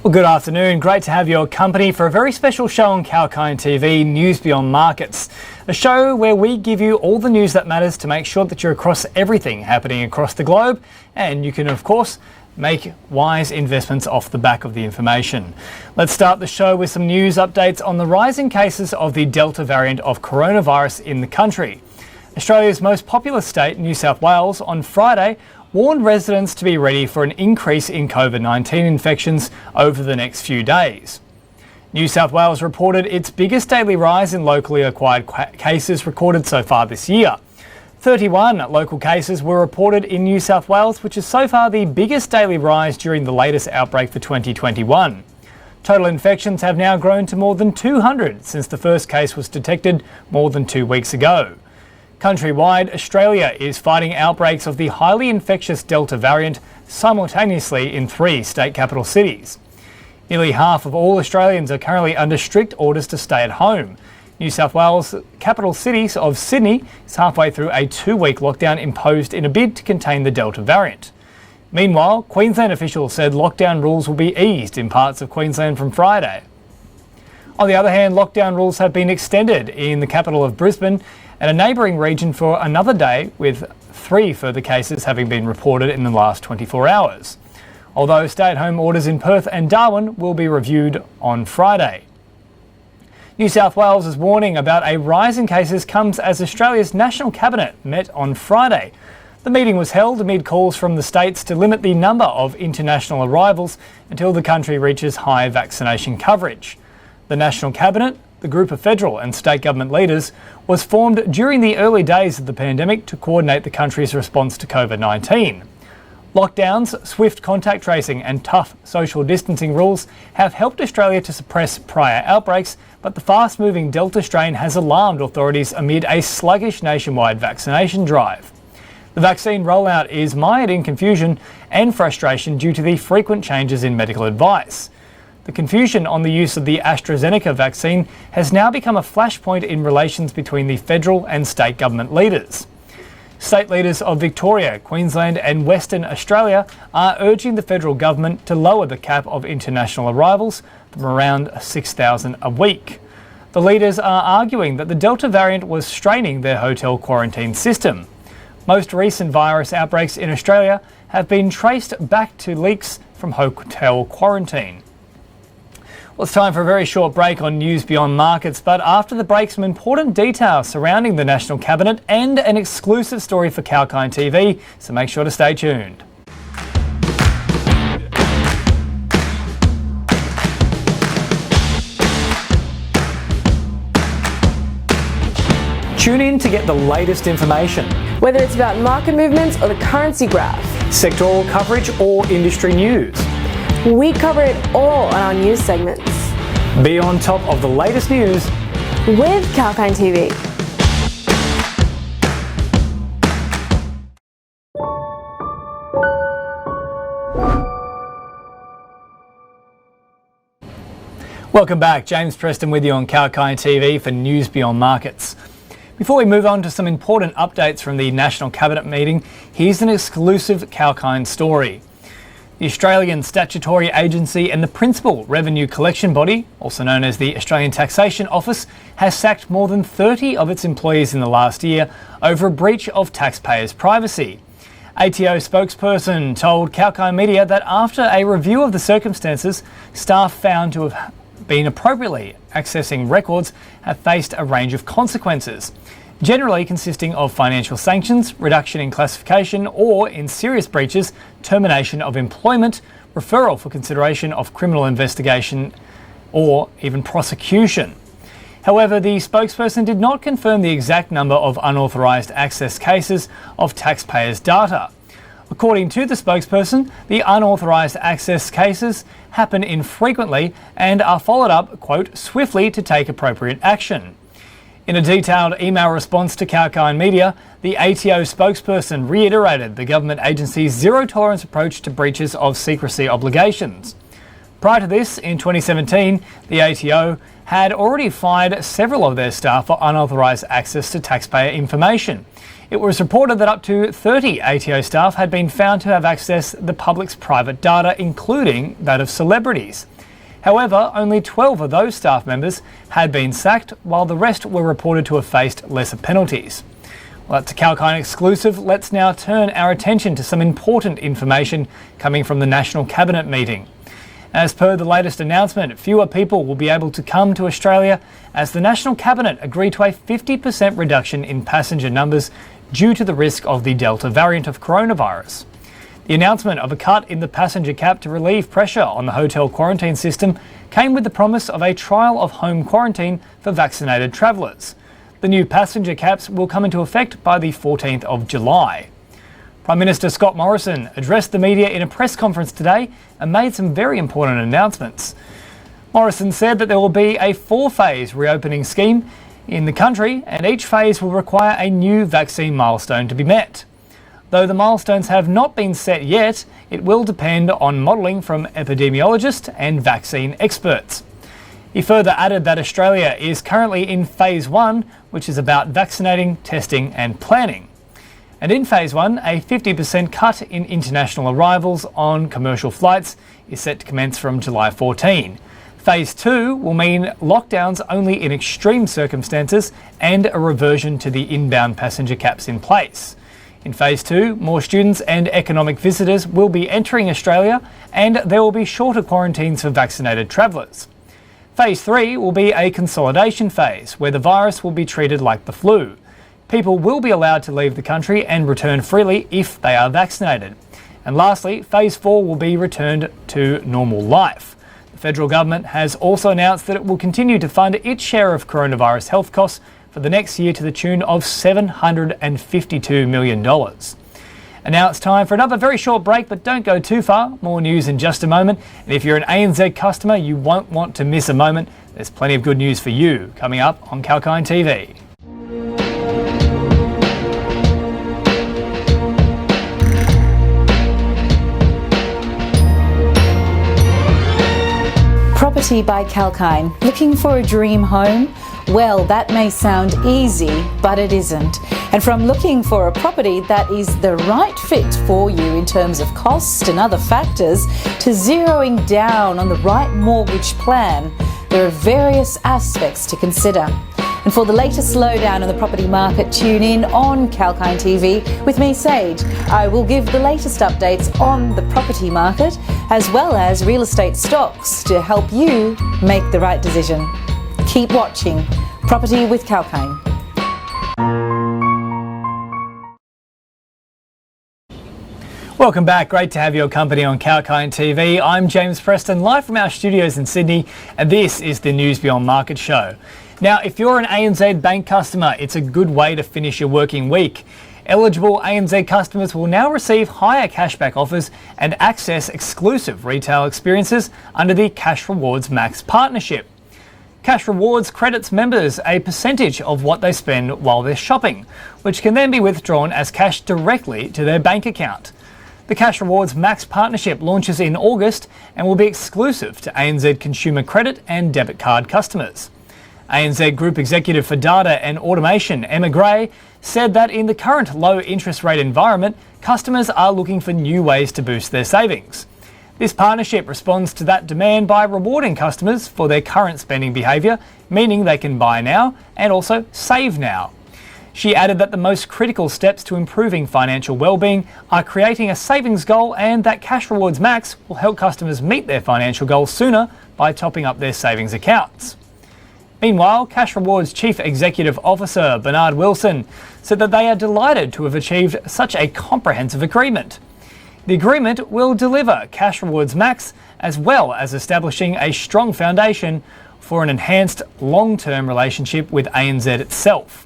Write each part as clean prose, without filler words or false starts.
Well, good afternoon. Great to have your company for a very special show on Kalkine TV, News Beyond Markets. A show where we give you all the news that matters to make sure that you're across everything happening across the globe, and you can, of course, make wise investments off the back of the information. Let's start the show with some news updates on the rising cases of the Delta variant of coronavirus in the country. Australia's most populous state, New South Wales, on Friday warned residents to be ready for an increase in COVID-19 infections over the next few days. New South Wales reported its biggest daily rise in locally acquired cases recorded so far this year. 31 local cases were reported in New South Wales, which is so far the biggest daily rise during the latest outbreak for 2021. Total infections have now grown to more than 200 since the first case was detected more than 2 weeks ago. Countrywide, Australia is fighting outbreaks of the highly infectious Delta variant simultaneously in 3 state capital cities. Nearly half of all Australians are currently under strict orders to stay at home. New South Wales' capital city of Sydney is halfway through a 2-week lockdown imposed in a bid to contain the Delta variant. Meanwhile, Queensland officials said lockdown rules will be eased in parts of Queensland from Friday. On the other hand, lockdown rules have been extended in the capital of Brisbane and a neighbouring region for another day, with 3 further cases having been reported in the last 24 hours. Although stay-at-home orders in Perth and Darwin will be reviewed on Friday. New South Wales' warning about a rise in cases comes as Australia's National Cabinet met on Friday. The meeting was held amid calls from the states to limit the number of international arrivals until the country reaches high vaccination coverage. The National Cabinet, the group of federal and state government leaders, was formed during the early days of the pandemic to coordinate the country's response to COVID-19. Lockdowns, swift contact tracing and tough social distancing rules have helped Australia to suppress prior outbreaks, but the fast-moving Delta strain has alarmed authorities amid a sluggish nationwide vaccination drive. The vaccine rollout is mired in confusion and frustration due to the frequent changes in medical advice. The confusion on the use of the AstraZeneca vaccine has now become a flashpoint in relations between the federal and state government leaders. State leaders of Victoria, Queensland and Western Australia are urging the federal government to lower the cap of international arrivals from around 6,000 a week. The leaders are arguing that the Delta variant was straining their hotel quarantine system. Most recent virus outbreaks in Australia have been traced back to leaks from hotel quarantine. Well, it's time for a very short break on News Beyond Markets, but after the break, some important details surrounding the National Cabinet and an exclusive story for Kalkine TV, so make sure to stay tuned. Tune in to get the latest information. Whether it's about market movements or the currency graph, sectoral coverage or industry news, we cover it all on our news segments. Be on top of the latest news with Kalkine TV. Welcome back. James Preston with you on Kalkine TV for News Beyond Markets. Before we move on to some important updates from the National Cabinet meeting, here's an exclusive Kalkine story. The Australian Statutory Agency and the principal revenue collection body, also known as the Australian Taxation Office, has sacked more than 30 of its employees in the last year over a breach of taxpayers' privacy. ATO spokesperson told Kalkine Media that after a review of the circumstances, staff found to have been appropriately accessing records have faced a range of consequences, generally consisting of financial sanctions, reduction in classification, or, in serious breaches, termination of employment, referral for consideration of criminal investigation, or even prosecution. However, the spokesperson did not confirm the exact number of unauthorised access cases of taxpayers' data. According to the spokesperson, the unauthorised access cases happen infrequently and are followed up, quote, swiftly to take appropriate action. In a detailed email response to Kalkine Media, the ATO spokesperson reiterated the government agency's zero-tolerance approach to breaches of secrecy obligations. Prior to this, in 2017, the ATO had already fined several of their staff for unauthorised access to taxpayer information. It was reported that up to 30 ATO staff had been found to have accessed the public's private data, including that of celebrities. However, only 12 of those staff members had been sacked, while the rest were reported to have faced lesser penalties. Well, that's a Kalkine exclusive. Let's now turn our attention to some important information coming from the National Cabinet meeting. As per the latest announcement, fewer people will be able to come to Australia as the National Cabinet agreed to a 50% reduction in passenger numbers due to the risk of the Delta variant of coronavirus. The announcement of a cut in the passenger cap to relieve pressure on the hotel quarantine system came with the promise of a trial of home quarantine for vaccinated travellers. The new passenger caps will come into effect by the 14th of July. Prime Minister Scott Morrison addressed the media in a press conference today and made some very important announcements. Morrison said that there will be a 4-phase reopening scheme in the country, and each phase will require a new vaccine milestone to be met. Though the milestones have not been set yet, it will depend on modelling from epidemiologists and vaccine experts. He further added that Australia is currently in Phase 1, which is about vaccinating, testing and planning. And in Phase 1, a 50% cut in international arrivals on commercial flights is set to commence from July 14. Phase 2 will mean lockdowns only in extreme circumstances and a reversion to the inbound passenger caps in place. In Phase 2, more students and economic visitors will be entering Australia, and there will be shorter quarantines for vaccinated travellers. Phase 3 will be a consolidation phase where the virus will be treated like the flu. People will be allowed to leave the country and return freely if they are vaccinated. And lastly, Phase 4 will be returned to normal life. The federal government has also announced that it will continue to fund its share of coronavirus health costs for the next year to the tune of $752 million. And now it's time for another very short break, but don't go too far. More news in just a moment. And if you're an ANZ customer, you won't want to miss a moment. There's plenty of good news for you coming up on Kalkine TV. Property by Kalkine. Looking for a dream home? Well, that may sound easy, but it isn't. And from looking for a property that is the right fit for you in terms of cost and other factors, to zeroing down on the right mortgage plan, there are various aspects to consider. And for the latest lowdown on the property market, tune in on Kalkine TV with me, Sage. I will give the latest updates on the property market as well as real estate stocks to help you make the right decision. Keep watching Property with Kalkine. Welcome back. Great to have your company on Kalkine TV. I'm James Preston, live from our studios in Sydney, and this is the News Beyond Market show. Now, if you're an ANZ Bank customer, it's a good way to finish your working week. Eligible ANZ customers will now receive higher cashback offers and access exclusive retail experiences under the Cash Rewards Max partnership. Cash Rewards credits members a percentage of what they spend while they're shopping, which can then be withdrawn as cash directly to their bank account. The Cash Rewards Max partnership launches in August and will be exclusive to ANZ consumer credit and debit card customers. ANZ Group Executive for Data and Automation, Emma Gray, said that in the current low interest rate environment, customers are looking for new ways to boost their savings. This partnership responds to that demand by rewarding customers for their current spending behaviour, meaning they can buy now and also save now. She added that the most critical steps to improving financial well-being are creating a savings goal, and that Cash Rewards Max will help customers meet their financial goals sooner by topping up their savings accounts. Meanwhile, Cash Rewards Chief Executive Officer Bernard Wilson said that they are delighted to have achieved such a comprehensive agreement. The agreement will deliver Cash Rewards Max as well as establishing a strong foundation for an enhanced long-term relationship with ANZ itself.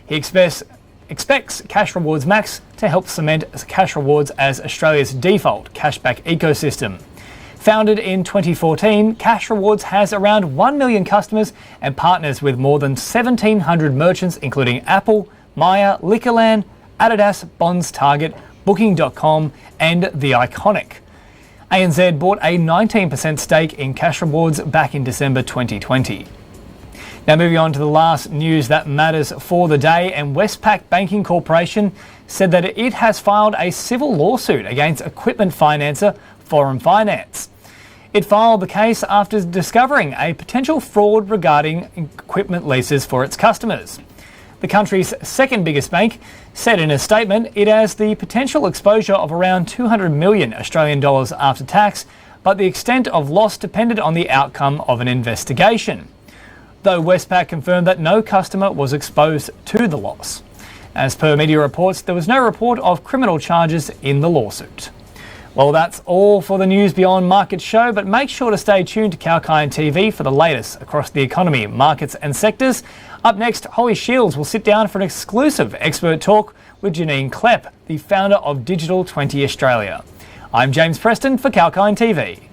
He expects Cash Rewards Max to help cement Cash Rewards as Australia's default cashback ecosystem. Founded in 2014, Cash Rewards has around 1 million customers and partners with more than 1,700 merchants, including Apple, Myer, Liquorland, Adidas, Bonds Target, Booking.com and The Iconic. ANZ bought a 19% stake in Cash Rewards back in December 2020. Now moving on to the last news that matters for the day, and Westpac Banking Corporation said that it has filed a civil lawsuit against equipment financer Forum Finance. It filed the case after discovering a potential fraud regarding equipment leases for its customers. The country's second biggest bank said in a statement it has the potential exposure of around 200 million Australian dollars after tax, but the extent of loss depended on the outcome of an investigation. Though Westpac confirmed that no customer was exposed to the loss. As per media reports, there was no report of criminal charges in the lawsuit. Well, that's all for the News Beyond Markets show, but make sure to stay tuned to Kalkine TV for the latest across the economy, markets and sectors. Up next, Holly Shields will sit down for an exclusive expert talk with Janine Klepp, the founder of Digital 20 Australia. I'm James Preston for Kalkine TV.